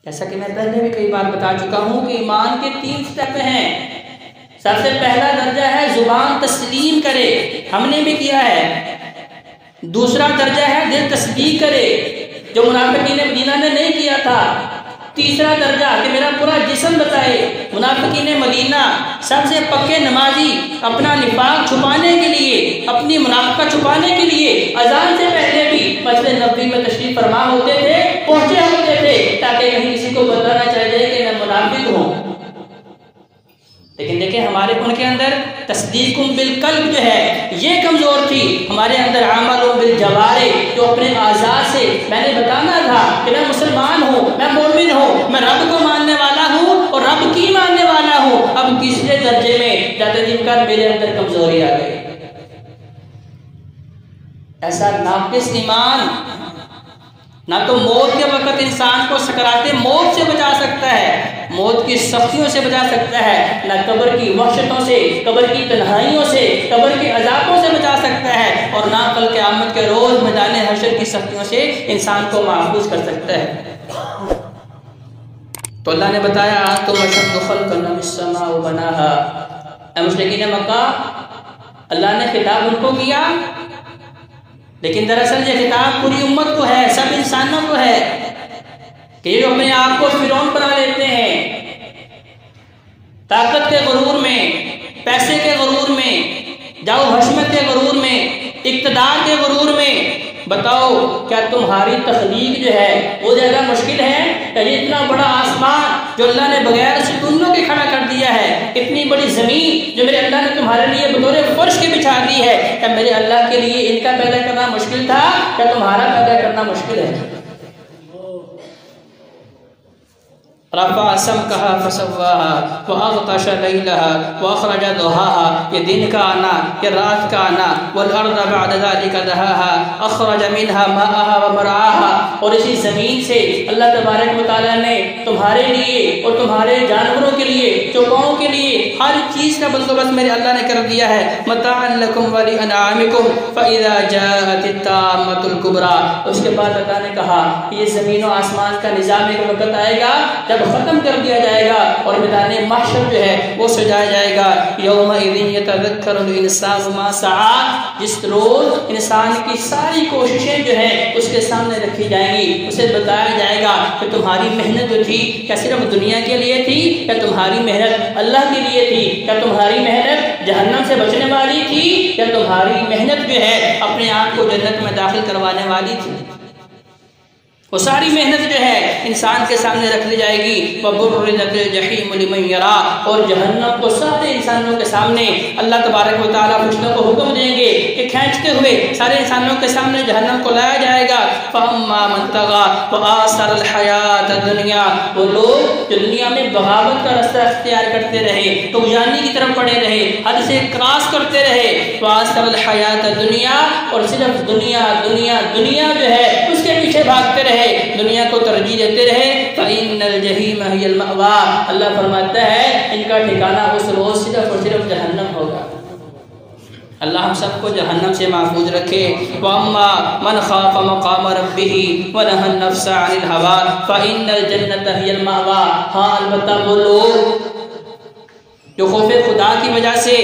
جیسا کہ میں پہلے بھی کئی بار بتا چکا ہوں کہ ایمان کے 3 سٹیپ ہیں۔ سب سے پہلا درجہ ہے زبان تسلیم کرے، ہم نے بھی کیا ہے۔ دوسرا درجہ ہے دل تصدیق کرے، جو منافقین مدینہ نے نہیں کیا تھا۔ تیسرا درجہ کہ میرا پورا جسم بتائے۔ منافقین مدینہ سب سے پکے نمازی اپنا نفاق چھپانے کے لیے، اپنی منافقت چھپانے کے لیے اذان سے پہلے بھی مسجد نبوی میں تشریف فرما ہوتے تھے، پہنچے ہوتے تھے، تاکہ کہیں کسی کو پتہ نہ چل جائے کہ میں منافق ہوں۔ لیکن دیکھیں ہمارے ان کے اندر تصدیق بالقلب جو ہے یہ کمزور تھی۔ ہمارے اندر عمل بالجوارح، جو اپنے اعضاء سے میں نے بتانا تھا کہ میں مسلمان ہوں، میں مومن ہوں، میں رب کو ماننے والا ہوں اور رب کی ماننے والا ہوں۔ اب تیسرے درجے میں جاتے جن کا میرے اندر کمزوری آ گئی۔ ایسا ناقص ایمان نہ تو موت کے وقت انسان کو سکرات موت سے بچا سکتا ہے، موت کی سختیوں سے بچا سکتا ہے، نہ قبر کی وحشتوں سے، قبر کی تنہائیوں سے، قبر کے عذابوں سے بچا سکتا ہے، اور نہ کل قیامت کے روز میدان حشر کی سختیوں سے انسان کو محفوظ کر سکتا ہے۔ تو اللہ نے بتایا تم اشد خلقا من السماء بناها۔ اے مشرکین مکہ، اللہ نے خطاب ان کو کیا، لیکن دراصل یہ خطاب پوری امت کو ہے، سب انسانوں کو ہے کہ یہ اپنے آپ کو فرعون بنا لیتے ہیں، طاقت کے غرور میں، پیسے کے غرور میں، جاؤ حشمت کے غرور میں، اقتدار کے غرور میں۔ بتاؤ کیا تمہاری تخلیق جو ہے وہ زیادہ مشکل ہے؟ کہ یہ اتنا بڑا آسمان جو اللہ نے بغیر ستونوں کے کھڑا کر دیا ہے، اتنی بڑی زمین جو میرے اللہ نے تمہارے لیے بطور فرش کے بچھا دی ہے، کہ میرے اللہ کے لیے ان کا پیدا کرنا مشکل تھا، کیا تمہارا پیدا کرنا مشکل ہے؟ رفع سمكها فسواها وأغطش ليلها وأخرج ضحاها، یہ دن کا آنا، یہ رات کا آنا، والأرض بعد ذلك دحاها أخرج منها ماءها ومرعاها، اور اسی زمین سے اللہ تبارک و تعالیٰ نے تمہارے لیے اور تمہارے جانوروں کے لیے، چوپاؤں کے لیے ہر چیز کا بندوبست میرے اللہ نے کر دیا ہے۔ متاعا لکم ولأنعامکم فإذا جاءت الطامة الكبرى، اس کے بعد اللہ نے کہا کہ یہ زمین و آسمان کا نظام ایک وقت آئے گا جب ختم کر دیا جائے گا اور میدان محشر جو ہے وہ سجایا جائے گا۔ یومئذ یتذکر الانسان ما سعی، جس روز انسان کی ساری کوششیں جو ہیں اس کے سامنے رکھی جائیں گی، اسے بتایا جائے گا کہ تمہاری محنت جو تھی کیا صرف دنیا کے لیے تھی، کیا تمہاری محنت اللہ کے لیے تھی، کیا تمہاری محنت جہنم سے بچنے والی تھی، کیا تمہاری محنت جو ہے اپنے آپ کو جنت میں داخل کروانے والی تھی۔ وہ ساری محنت جو ہے انسان کے سامنے رکھ لی جائے گی۔ وَبُرِّزَتِ الْجَحِيمُ لِمَنْ يَرَىٰ، اور جہنم کو سارے انسانوں کے سامنے اللہ تبارک و تعالیٰ فرشتوں کو حکم دیں گے کہ کھینچتے ہوئے سارے انسانوں کے سامنے جہنم کو لایا جائے گا۔ فَأَمَّا مَنْ طَغَىٰ وَآثَرَ الْحَيَاةَ الدُّنْيَا، وہ لوگ جو دنیا میں بغاوت کا رستہ اختیار کرتے رہے، طغیانی کی طرف پڑے رہے، حد سے کراس کرتے رہے، وَآثَرَ الْحَيَاةَ الدُّنْيا، اور صرف دنیا دنیا دنیا جو ہے اس کے پیچھے بھاگتے رہے، دنیا کو ترجیح دیتے رہے، فَإِنَّ الْجَحِيمَ هِيَ الْمَأْوَىٰ، اللہ فرماتا ہے ان کا ٹھکانہ اس روز صرف اور صرف جہنم ہوگا۔ اللہ ہم سب کو جہنم سے محفوظ رکھے۔ وَأَمَّا مَنْ خَافَ مَقَامَ رَبِّهِ وَنَهَى النَّفْسَ عَنِ الْهَوَىٰ فَإِنَّ الْجَنَّةَ هِيَ الْمَأْوَىٰ، ہاں البتہ وہ لوگ جو خوف خدا کی وجہ سے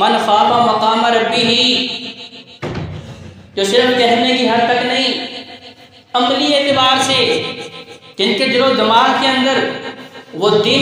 من خاف مقام ربِّهِ، جو صرف کہنے کی حد تک نہیں، عملی اعتبار سے جن کے دل و دماغ کے اندر وہ دن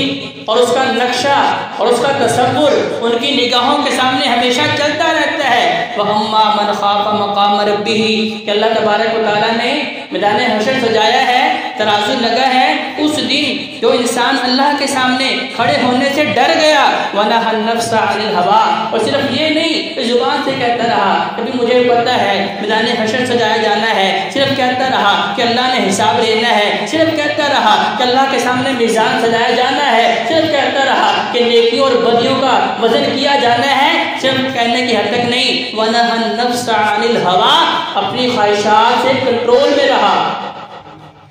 اور اس کا نقشہ اور اس کا تصور ان کی نگاہوں کے سامنے ہمیشہ چلتا رہتا ہے۔ وَأَمَّا مَنْ خَافَ مَقَامَ رَبِّهِ، کہ اللہ تبارک و تعالیٰ نے میدان حشر سجایا ہے، ترازو لگا ہے، اس دن جو انسان اللہ کے سامنے کھڑے ہونے سے ڈر گیا، وَنَهَى النَّفْسَ عَنِ الْهَوَىٰ، اور صرف یہ نہیں کہ زبان سے کہتا رہا کہ مجھے پتہ ہے میدان حشر سجایا جانا ہے، صرف کہتا رہا کہ اللہ نے حساب لینا ہے، صرف کہتا رہا کہ اللہ کے سامنے میزان سجایا جانا ہے، صرف کہتا رہا کہ نیکیوں اور بدیوں کا وزن کیا جانا ہے، صرف کہنے کی حد تک نہیں، وَنَهَى النَّفْسَ عَنِ الْهَوَىٰ، اپنی خواہشات سے کنٹرول میں رہا،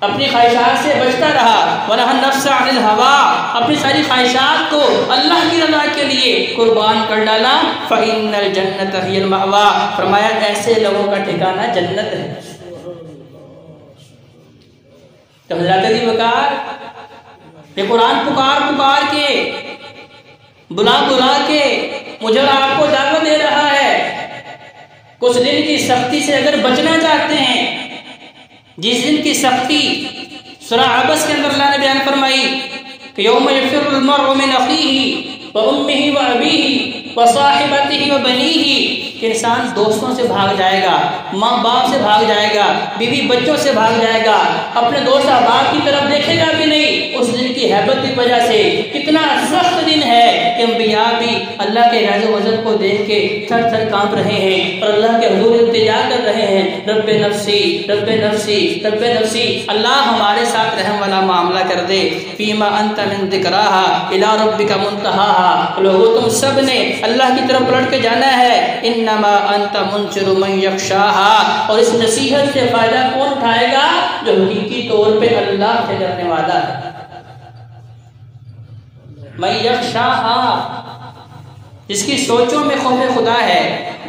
اپنی خواہشات سے بچتا رہا۔ وَنَهَى النَّفْسَ عَنِ الْهَوَىٰ، اپنی ساری خواہشات کو اللہ کی رضا کے لیے قربان کر ڈالا۔ فَإِنَّ الْجَنَّةَ هِيَ الْمَأْوَىٰ، فرمایا ایسے لوگوں کا ٹھکانہ جنت ہے۔ تو حضرت ابو بکر یہ قرآن پکار پکار کے بلا بلا کے مجھے آپ کو دعوت دے رہا ہے. کچھ دن کی سختی سے اگر بچنا چاہتے ہیں، جس دن کی سختی سورہ عبس کے اندر اللہ نے بیان فرمائی کہ یوم یفر المرء من اخیہ وامہ وابیہ وصاحبتہ وبنیہ، کہ انسان دوستوں سے بھاگ جائے گا، ماں باپ سے بھاگ جائے گا، بیوی بچوں سے بھاگ جائے گا، اپنے دوست احباب کی طرف دیکھے گا بھی نہیں. اس دن کی ہیبت کی وجہ سے کتنا سخت دن ہے کہ انبیاء بھی اللہ کے غیظ و غضب کو دیکھ کے تھر تھر کانپ رہے ہیں اور اللہ کے حضور التجا کر رہے ہیں، رب نفسی رب نفسی رب نفسی. اللہ ہمارے ساتھ رحم والا معاملہ کر دے. فیما انت من ذکراہا الی ربک منتہاہا، لوگوں تم سب نے اللہ کی طرف پلٹ کے جانا ہے. انما انت منذر من یخشاہا، اور اس نصیحت سے فائدہ کون اٹھائے گا؟ جو حقیقی طور پہ اللہ سے ڈرنے والا ہے. من یخشاہا، جس کی سوچوں میں خوف خدا ہے،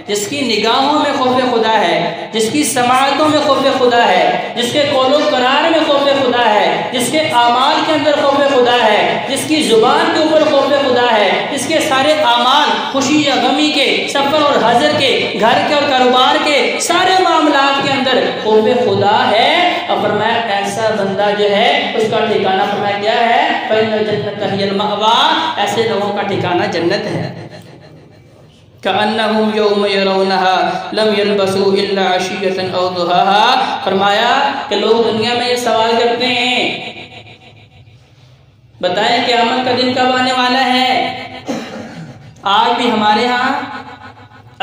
جس کی نگاہوں میں خوف خدا ہے، جس کی سماعتوں میں خوف خدا ہے، جس کے قول و قرار میں خوف خدا ہے، جس کے اعمال کے اندر خوف خدا ہے، جس کی زبان کے اوپر خوف خدا ہے، جس کے سارے اعمال خوشی یا غمی کے، سفر اور حضر کے، گھر کے اور کاروبار کے سارے معاملات کے اندر خوف خدا ہے. اور فرمایا ایسا بندہ جو ہے اس کا ٹھکانہ فرمایا کیا ہے؟ فإن الجنة هي المأوى، ایسے لوگوں کا ٹھکانہ جنت ہے. كأنهم يوم يرونها لم يلبسوا إلا عشية أو ضحاها، فرمایا کہ لوگ دنیا میں یہ سوال کرتے ہیں، بتائیں قیامت کا دن کب آنے والا ہے. آج بھی ہمارے ہاں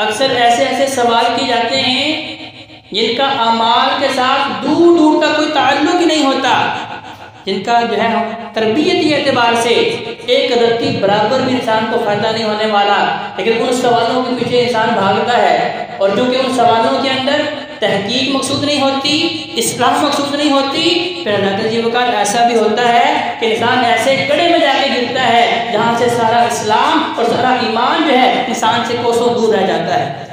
اکثر ایسے سوال کیے جاتے ہیں جن کا اعمال کے ساتھ دور دور تک کوئی تعلق ہی نہیں ہوتا، جن کا جو ہے تربیتی اعتبار سے ایک رتی برابر بھی انسان کو فائدہ نہیں ہونے والا، لیکن ان سوالوں کے پیچھے انسان بھاگتا ہے. اور چونکہ ان سوالوں کے اندر تحقیق مقصود نہیں ہوتی، اصلاح مقصود نہیں ہوتی، پھر اللہ تعالیٰ کا ایسا بھی ہوتا ہے کہ انسان ایسے گڑھے میں جا کے گرتا ہے جہاں سے سارا اسلام اور سارا ایمان جو ہے انسان سے کوسوں دور رہ جاتا ہے.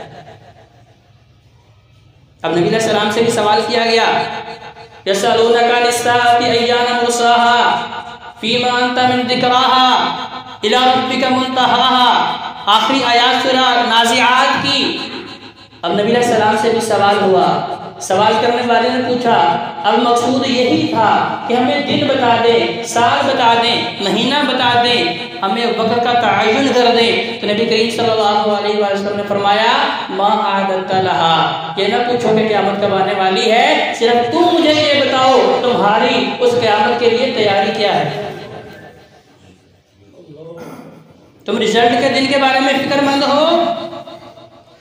اب نبی علیہ السلام سے بھی سوال کیا گیا، یسألونک عن الساعة ایان مرساها فیما انت من ذکراها الی ربک منتہاها، آخری آیات سورہ نازعات کی. اب نبی علیہ السلام سے بھی سوال ہوا. سوال کرنے والے نے پوچھا، اب مقصود یہی تھا کہ ہمیں دن بتا دیں، سال بتا دیں، مہینہ بتا دیں، ہمیں وقت کا تعین کر دیں. تو نبی کریم صلی اللہ علیہ وسلم نے فرمایا ما عادت لہا، یہ نہ پوچھو کہ قیامت کب آنے والی ہے، صرف تم مجھے یہ بتاؤ تمہاری اس قیامت کے لیے تیاری کیا ہے. تم رزلٹ کے دن کے بارے میں فکر مند ہو؟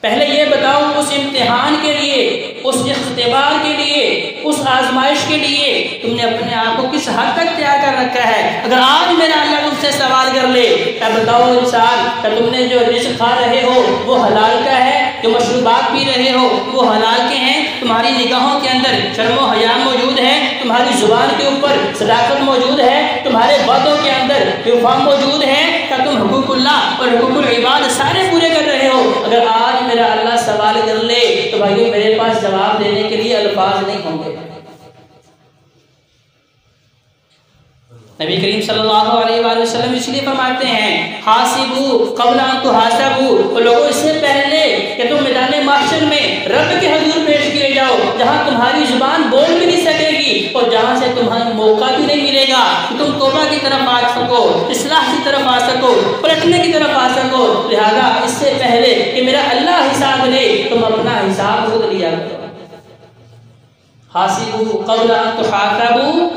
پہلے یہ بتاؤ اس امتحان کے لیے، اس اختبار کے لیے، اس آزمائش کے لیے تم نے اپنے آپ کو کس حد تک تیار کر رکھا ہے. اگر آج میرا اللہ تم سے سوال کر لے کہ بتاؤ انسان کہ تم نے جو رزق کھا رہے ہو وہ حلال کا ہے، جو مشروبات پی رہے ہو وہ حلال کے ہیں، تمہاری نگاہوں کے اندر شرم و حیا موجود ہے، تمہاری زبان کے اوپر صداقت موجود ہے، تمہارے باتوں کے اندر وفا موجود ہے، کہ تم حقوق اللہ اور حقوق العباد سارے پورے کر رہے ہو. اگر آج میرا اللہ سوال کر لے تو بھائیو میرے پاس جواب دینے کے لیے الفاظ نہیں ہوں گے. نبی کریم صلی اللہ علیہ وآلہ وسلم اس لیے فرماتے ہیں حاسبو قبل ان تحاسبو، لوگوں اس سے پہلے کہ تم میدان محشر میں رب کے حضور پیش کیے جاؤ، جہاں تمہاری زبان بول بھی نہیں سکے گی اور جہاں سے تمہیں موقع بھی نہیں ملے گا کہ تم توبہ کی طرف آ سکو، اصلاح کی طرف آ سکو، پلٹنے کی طرف آ سکو. لہذا اس سے پہلے کہ میرا اللہ حساب لے تم اپنا حساب خود لیا کرو. حاسبو قبل ان تحاسبو،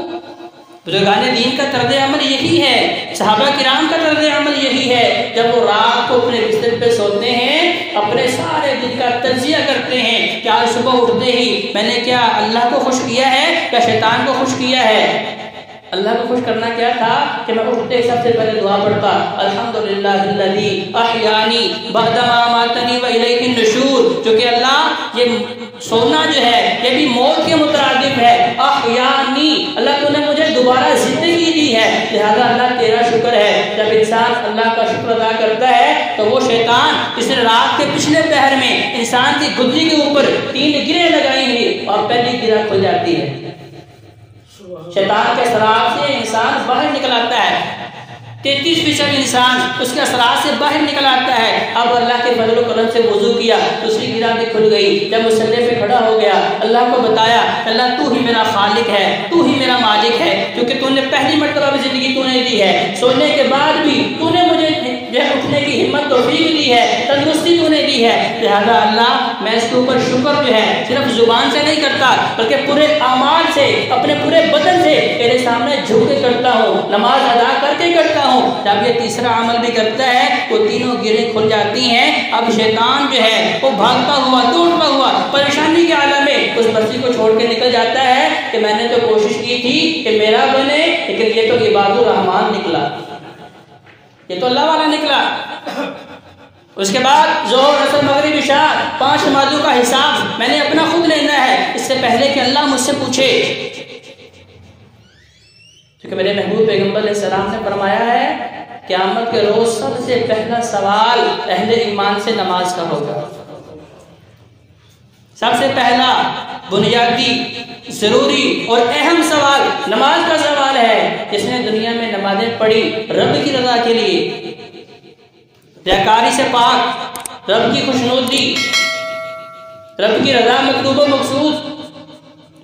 بزرگان دین کا طرز عمل یہی ہے، صحابہ کرام کا طرز عمل یہی ہے. جب وہ رات کو اپنے بستر پہ سوتے ہیں اپنے سارے دن کا تجزیہ کرتے ہیں کہ آج صبح اٹھتے ہی میں نے کیا اللہ کو خوش کیا ہے یا شیطان کو خوش کیا ہے. اللہ کو خوش کرنا کیا تھا کہ میں اٹھتے سب سے پہلے دعا پڑھتا الحمدللہ الذی احیانی بعد ما اماتنی و الیہ النشور، جو کہ اللہ یہ سونا جو ہے یہ بھی موت کے مترادف ہے. احیانی، اللہ تو نے مجھے دوبارہ زندگی دی ہے، لہذا اللہ تیرا شکر ہے. جب انسان اللہ کا شکر ادا کرتا ہے تو وہ شیطان جس نے رات کے پچھلے پہر میں انسان کی گدی کے اوپر 3 گریں لگائی ہوئی اور پہلی گرہ کھل جاتی ہے. شیطان کے اثرات سے انسان باہر نکل آتا ہے، 33% انسان اس کے اثرات سے باہر نکل آتا ہے۔ اب اللہ کے فضل و کرم سے وضو کیا، دوسری گرہ بھی کھل گئی، جب مصلی پہ کھڑا ہو گیا اللہ کو بتایا اللہ تو ہی میرا خالق ہے، تو ہی میرا مالک ہے، کیونکہ تو نے پہلی مرتبہ بھی زندگی تو نے دی ہے، سونے کے بعد بھی تو نے مجھے اٹھنے کی ہمت توفیق دی ہے، تندرستی تو نے دی ہے، لہذا اللہ میں اس کے اوپر شکر جو ہے صرف زبان سے نہیں کرتا بلکہ پورے اعمال سے، اپنے پورے بدن سے تیرے سامنے جھک کے کرتا ہوں، نماز ادا کر کے کرتا ہوں۔ جب یہ تیسرا عمل بھی کرتا ہے وہ تینوں گرہیں کھل جاتی ہیں، اب شیطان جو ہے وہ بھاگتا ہوا دوڑتا ہوا پریشانی کے عالم میں اس بستی کو چھوڑ کے نکل جاتا ہے کہ میں نے تو کوشش کی تھی کہ میرا بنے، لیکن یہ تو عباد الرحمان نکلا، یہ تو اللہ والا نکلا۔ اس کے بعد ظہر عصر مغرب عشاء 5 نمازوں کا حساب میں نے اپنا خود لینا ہے، اس سے پہلے کہ اللہ مجھ سے پوچھے، کیونکہ میرے محبوب پیغمبر علیہ السلام نے فرمایا ہے قیامت کے روز سب سے پہلا سوال اہل ایمان سے نماز کا ہوگا۔ سب سے پہلا بنیادی ضروری اور اہم سوال نماز کا سوال ہے۔ جس نے دنیا میں نمازیں پڑھی رب کی رضا کے لیے، ریاکاری سے پاک، رب کی خوشنودی، رب کی رضا مطلوب و مقصود،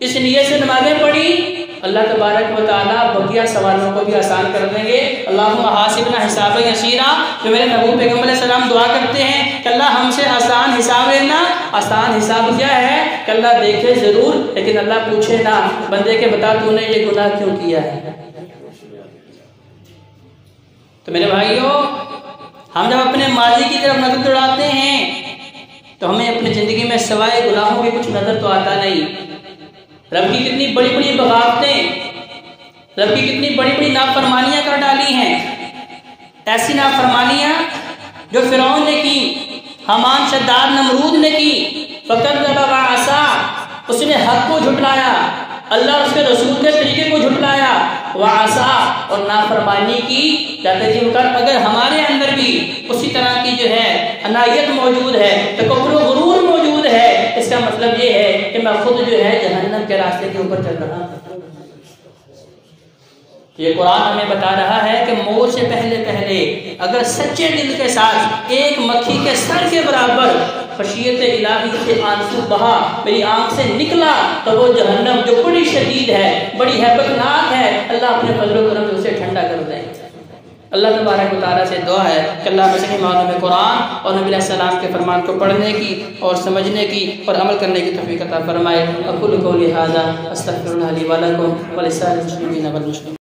اس نیت سے نمازیں پڑھی، اللہ تبارک و تعالیٰ بقیہ سوالوں کو بھی آسان کر دیں گے۔ اللہم حاسبنا حسابا یسیرا، جو میرے محبوب پیغمبر علیہ السلام دعا کرتے ہیں کہ اللہ ہم سے آسان حساب لینا۔ آسان حساب کیا ہے کہ اللہ دیکھے ضرور لیکن اللہ پوچھے نہ، بندے کے بتا تو نے یہ گناہ کیوں کیا ہے۔ تو میرے بھائیوں، ہم جب اپنے ماضی کی طرف نظر دوڑاتے ہیں تو ہمیں اپنی زندگی میں سوائے گناہوں کے کچھ نظر تو آتا نہیں۔ رب کی کتنی بڑی بڑی بغاوتیں، رب کی کتنی بڑی بڑی نافرمانیاں کر ڈالی ہیں، ایسی نافرمانیاں جو فرعون نے کی، حامان شداد نمرود نے کی، فکذب وعصا، اس نے حق کو جھٹلایا، اللہ اور اس کے رسول کے طریقے کو جھٹلایا، وعصا اور نافرمانی کی۔ کہتے جی اگر ہمارے اندر بھی اسی طرح کی جو ہے عنایت موجود ہے، تکبر و غرور موجود ہے، اس کا مطلب یہ ہے کہ میں خود جو ہے جہنم کے راستے کے اوپر چل رہا ہوں۔ یہ قرآن ہمیں بتا رہا ہے کہ موت سے پہلے اگر سچے دل کے ساتھ ایک مکھی کے سر کے برابر خشیت الہی سے آنسو بہا میری آنکھ سے نکلا تو وہ جہنم جو بڑی شدید ہے، بڑی ہیبتناک ہے، اللہ اپنے فضل و کرم سے اسے ٹھنڈا کر دے۔ اللہ تبارک و تعالیٰ سے دعا ہے کہ اللہ ہمیں صحیح معنوں میں قرآن اور نبی علیہ السلام کے فرمان کو پڑھنے کی اور سمجھنے کی اور عمل کرنے کی توفیق عطا فرمائے۔ اقول قولی ھذا استغفر اللہ لی ولکم ولسائر المسلمین والمسلمات۔